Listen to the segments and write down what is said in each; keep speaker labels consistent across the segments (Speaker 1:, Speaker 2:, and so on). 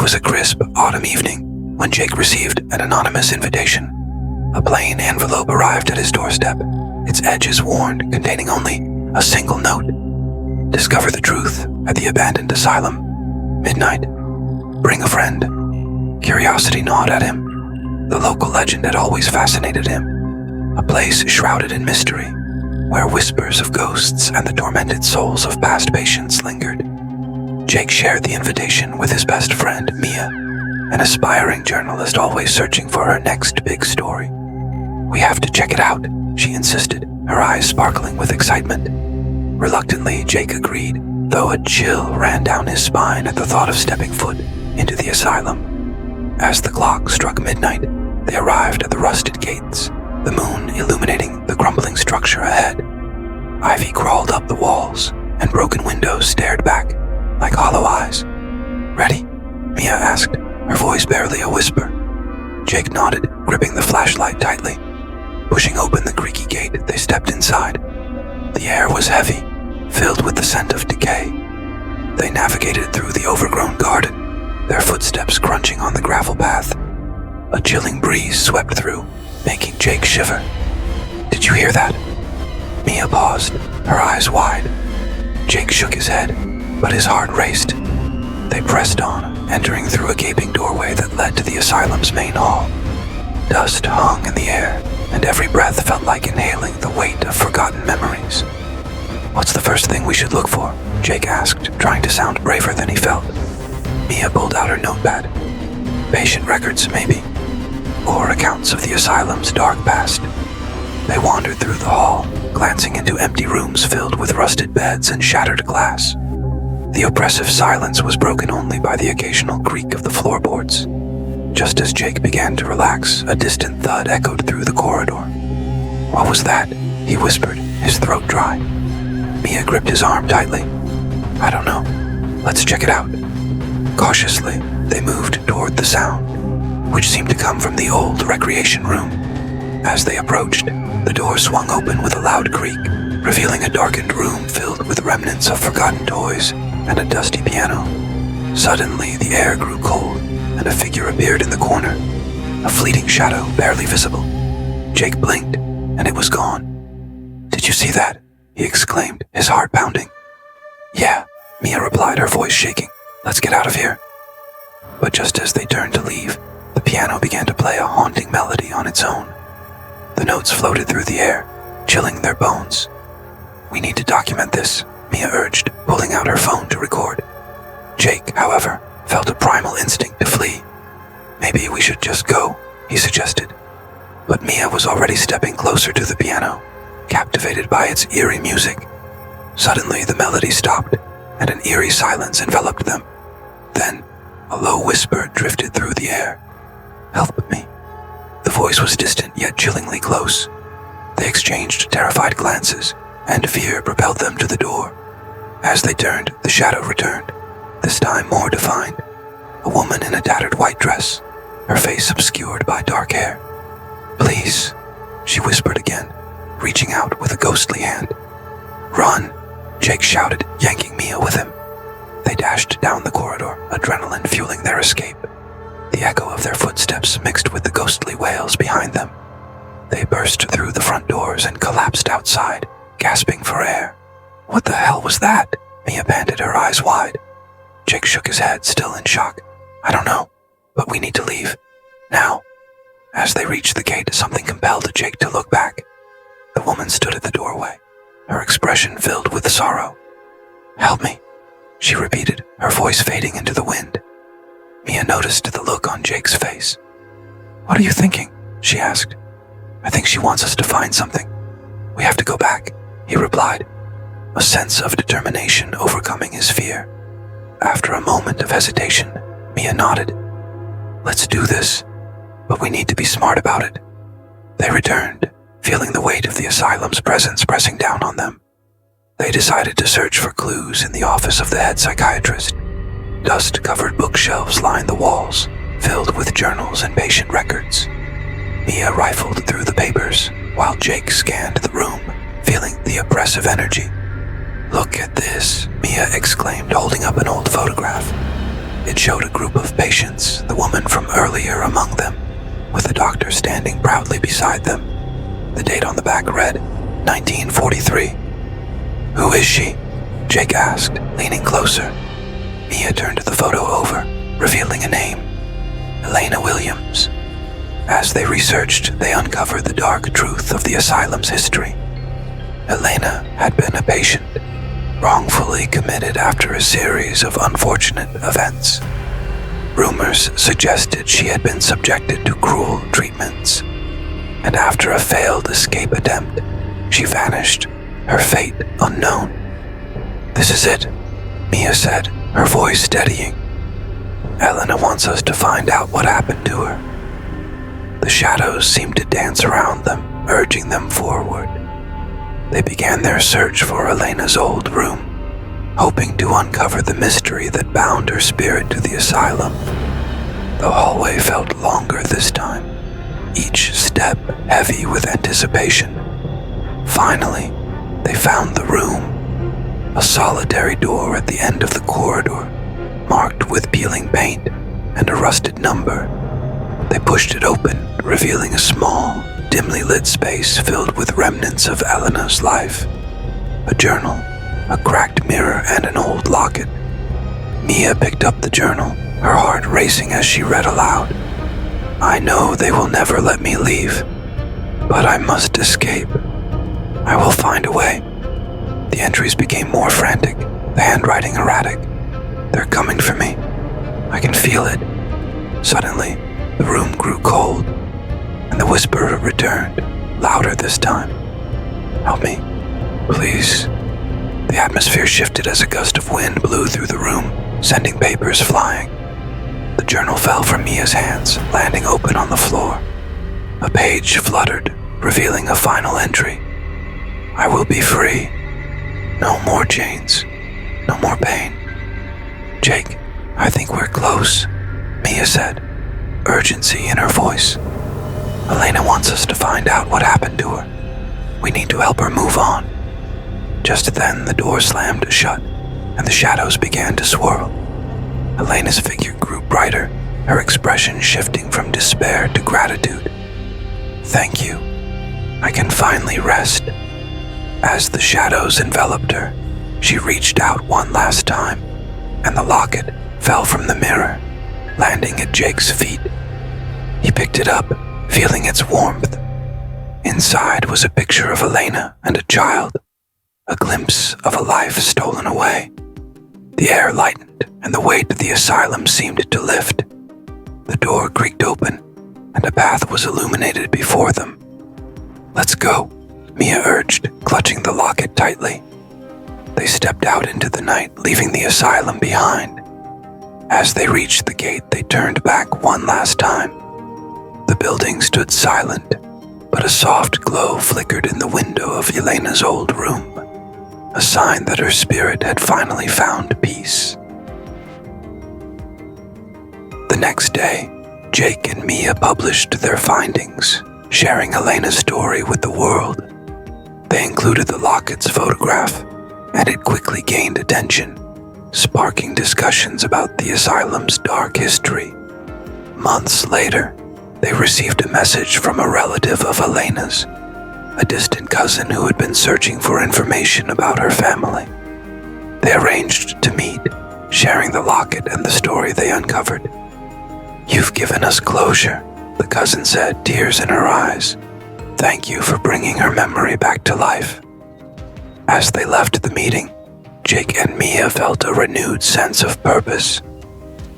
Speaker 1: was a crisp autumn evening when Jake received an anonymous invitation. A plain envelope arrived at his doorstep, its edges worn, containing only a single note. Discover the truth at the abandoned asylum. Midnight. Bring a friend. Curiosity gnawed at him. The local legend had always fascinated him. A place shrouded in mystery, where whispers of ghosts and the tormented souls of past patients lingered. Jake shared the invitation with his best friend, Mia, an aspiring journalist always searching for her next big story. "We have to check it out," she insisted, her eyes sparkling with excitement. Reluctantly, Jake agreed, though a chill ran down his spine at the thought of stepping foot into the asylum. As the clock struck midnight, they arrived at the rusted gates, the moon illuminating the crumbling structure ahead. Ivy crawled up the walls, and broken windows stared back, like hollow eyes. "Ready?" Mia asked, her voice barely a whisper. Jake nodded, gripping the flashlight tightly. Pushing open the creaky gate, they stepped inside. The air was heavy, filled with the scent of decay. They navigated through the overgrown garden, their footsteps crunching on the gravel path. A chilling breeze swept through, making Jake shiver. "Did you hear that?" Mia paused, her eyes wide. Jake shook his head, but his heart raced. They pressed on, entering through a gaping doorway that led to the asylum's main hall. Dust hung in the air, and every breath felt like inhaling the weight of forgotten memories. "What's the first thing we should look for?" Jake asked, trying to sound braver than he felt. Mia pulled out her notepad. "Patient records, maybe, or accounts of the asylum's dark past." They wandered through the hall, glancing into empty rooms filled with rusted beds and shattered glass. The oppressive silence was broken only by the occasional creak of the floorboards. Just as Jake began to relax, a distant thud echoed through the corridor. "What was that?" he whispered, his throat dry. Mia gripped his arm tightly. "I don't know. Let's check it out." Cautiously, they moved toward the sound, which seemed to come from the old recreation room. As they approached, the door swung open with a loud creak, revealing a darkened room filled with remnants of forgotten toys and a dusty piano. Suddenly, the air grew cold, and a figure appeared in the corner, a fleeting shadow barely visible. Jake blinked, and it was gone. "Did you see that?" he exclaimed, his heart pounding. "Yeah," Mia replied, her voice shaking. "Let's get out of here." But just as they turned to leave, the piano began to play a haunting melody on its own. The notes floated through the air, chilling their bones. "We need to document this," Mia urged, pulling out her phone to record. Jake, however, felt a primal instinct to flee. "Maybe we should just go," he suggested. But Mia was already stepping closer to the piano, captivated by its eerie music. Suddenly, the melody stopped, and an eerie silence enveloped them. Then, a low whisper drifted through the air. "Help me." The voice was distant yet chillingly close. They exchanged terrified glances, and fear propelled them to the door. As they turned, the shadow returned, this time more defined. A woman in a tattered white dress, her face obscured by dark hair. "Please," she whispered again, reaching out with a ghostly hand. "Run," Jake shouted, yanking Mia with him. They dashed down the corridor, adrenaline fueling their escape. The echo of their footsteps mixed with the ghostly wails behind them. They burst through the front doors and collapsed outside, gasping for air. "What the hell was that?" Mia panted, her eyes wide. Jake shook his head, still in shock. "I don't know, but we need to leave. Now." As they reached the gate, something compelled Jake to look back. The woman stood at the doorway, her expression filled with sorrow. "Help me," she repeated, her voice fading into the wind. Mia noticed the look on Jake's face. "What are you thinking?" she asked. "I think she wants us to find something. We have to go back," he replied, a sense of determination overcoming his fear. After a moment of hesitation, Mia nodded. "Let's do this, but we need to be smart about it." They returned, feeling the weight of the asylum's presence pressing down on them. They decided to search for clues in the office of the head psychiatrist. Dust-covered bookshelves lined the walls, filled with journals and patient records. Mia rifled through the papers, while Jake scanned the room, feeling the oppressive energy. "Look at this," Mia exclaimed, holding up an old photograph. It showed a group of patients, the woman from earlier among them, with the doctor standing proudly beside them. The date on the back read, 1943. "Who is she?" Jake asked, leaning closer. Mia turned the photo over, revealing a name, Elena Williams. As they researched, they uncovered the dark truth of the asylum's history. Elena had been a patient, wrongfully committed after a series of unfortunate events. Rumors suggested she had been subjected to cruel treatments, and after a failed escape attempt, she vanished, her fate unknown. "This is it," Mia said, her voice steadying. "Elena wants us to find out what happened to her." The shadows seemed to dance around them, urging them forward. They began their search for Elena's old room, hoping to uncover the mystery that bound her spirit to the asylum. The hallway felt longer this time, each step heavy with anticipation. Finally, they found the room, a solitary door at the end of the corridor, marked with peeling paint and a rusted number. They pushed it open, revealing a small, dimly lit space filled with remnants of Elena's life. A journal, a cracked mirror, and an old locket. Mia picked up the journal, her heart racing as she read aloud. "I know they will never let me leave, but I must escape. I will find a way." The entries became more frantic, the handwriting erratic. "They're coming for me. I can feel it." Suddenly, the room grew cold, and the whisper returned, louder this time. "Help me, please." The atmosphere shifted as a gust of wind blew through the room, sending papers flying. The journal fell from Mia's hands, landing open on the floor. A page fluttered, revealing a final entry. "I will be free. No more chains. No more pain." "Jake, I think we're close," Mia said, urgency in her voice. "Elena wants us to find out what happened to her. We need to help her move on." Just then, the door slammed shut, and the shadows began to swirl. Elena's figure grew brighter, her expression shifting from despair to gratitude. "Thank you. I can finally rest." As the shadows enveloped her, she reached out one last time, and the locket fell from the mirror, landing at Jake's feet. He picked it up, feeling its warmth. Inside was a picture of Elena and a child, a glimpse of a life stolen away. The air lightened, and the weight of the asylum seemed to lift. The door creaked open, and a path was illuminated before them. "Let's go," Mia urged, clutching the locket tightly. They stepped out into the night, leaving the asylum behind. As they reached the gate, they turned back one last time. The building stood silent, but a soft glow flickered in the window of Elena's old room, a sign that her spirit had finally found peace. The next day, Jake and Mia published their findings, sharing Elena's story with the world. They included the locket's photograph, and it quickly gained attention, sparking discussions about the asylum's dark history. Months later, they received a message from a relative of Elena's, a distant cousin who had been searching for information about her family. They arranged to meet, sharing the locket and the story they uncovered. "You've given us closure," the cousin said, tears in her eyes. "Thank you for bringing her memory back to life." As they left the meeting, Jake and Mia felt a renewed sense of purpose.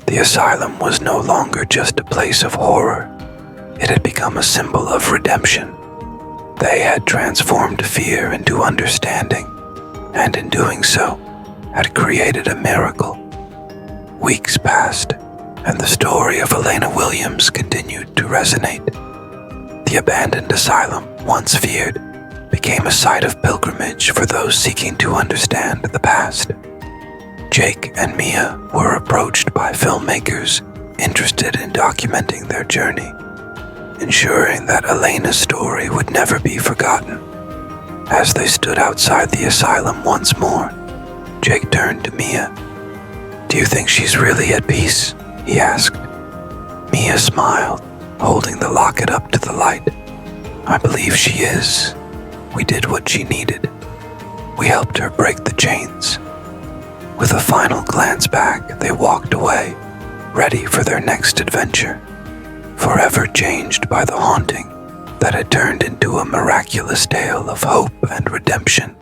Speaker 1: The asylum was no longer just a place of horror. It had become a symbol of redemption. They had transformed fear into understanding, and in doing so, had created a miracle. Weeks passed, and the story of Elena Williams continued to resonate. The abandoned asylum, once feared, became a site of pilgrimage for those seeking to understand the past. Jake and Mia were approached by filmmakers interested in documenting their journey, ensuring that Elena's story would never be forgotten. As they stood outside the asylum once more, Jake turned to Mia. "Do you think she's really at peace?" he asked. Mia smiled, holding the locket up to the light. "I believe she is. We did what she needed. We helped her break the chains." With a final glance back, they walked away, ready for their next adventure, forever changed by the haunting that had turned into a miraculous tale of hope and redemption.